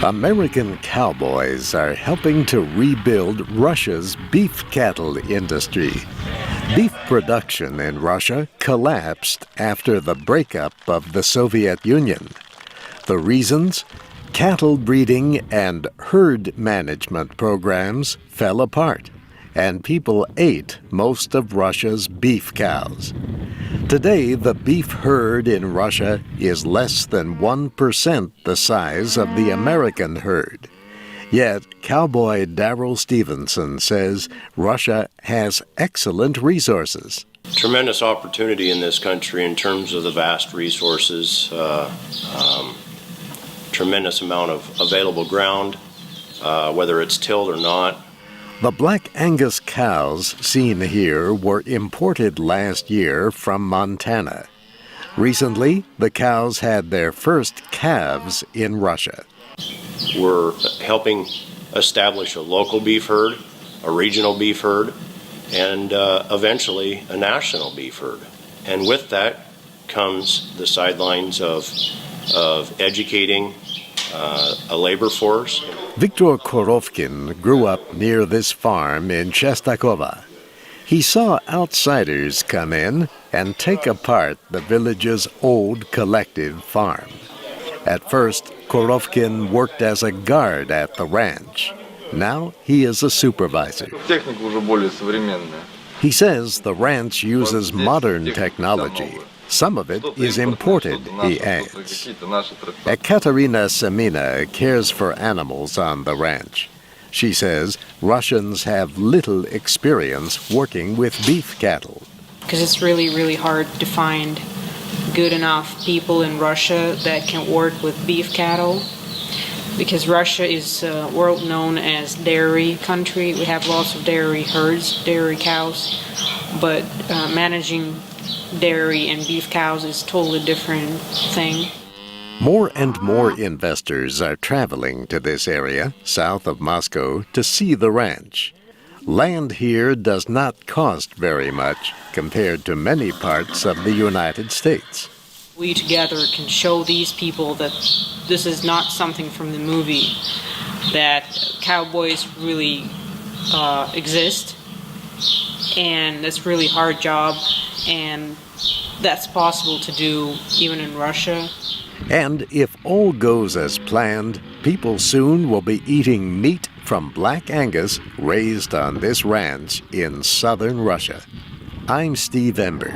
American cowboys are helping to rebuild Russia's beef cattle industry. Beef production in Russia collapsed after the breakup of the Soviet Union. The reasons? Cattle breeding and herd management programs fell apart, and people ate most of Russia's beef cows. Today, the beef herd in Russia is less than 1% the size of the American herd. Yet, cowboy Darrell Stevenson says Russia has excellent resources. Tremendous opportunity in this country in terms of the vast resources, tremendous amount of available ground, whether it's tilled or not. The Black Angus cows seen here were imported last year from Montana. Recently, the cows had their first calves in Russia. We're helping establish a local beef herd, a regional beef herd, and eventually a national beef herd. And with that comes the sidelines of educating a labor force. Viktor Korovkin grew up near this farm in Chestakova. He saw outsiders come in and take apart the village's old collective farm. At first, Korovkin worked as a guard at the ranch. Now he is a supervisor. He says the ranch uses modern technology. Some of it is imported, he adds. Ekaterina Semina cares for animals on the ranch. She says Russians have little experience working with beef cattle. Because it's really, really hard to find good enough people in Russia that can work with beef cattle. Because Russia is world known as dairy country. We have lots of dairy herds, dairy cows, but managing dairy and beef cows is a totally different thing. More and more investors are traveling to this area, south of Moscow, to see the ranch. Land here does not cost very much compared to many parts of the United States. We together can show these people that this is not something from the movie, that cowboys really exist, and it's a really hard job, and that's possible to do even in Russia. And if all goes as planned, people soon will be eating meat from Black Angus raised on this ranch in southern Russia. I'm Steve Ember.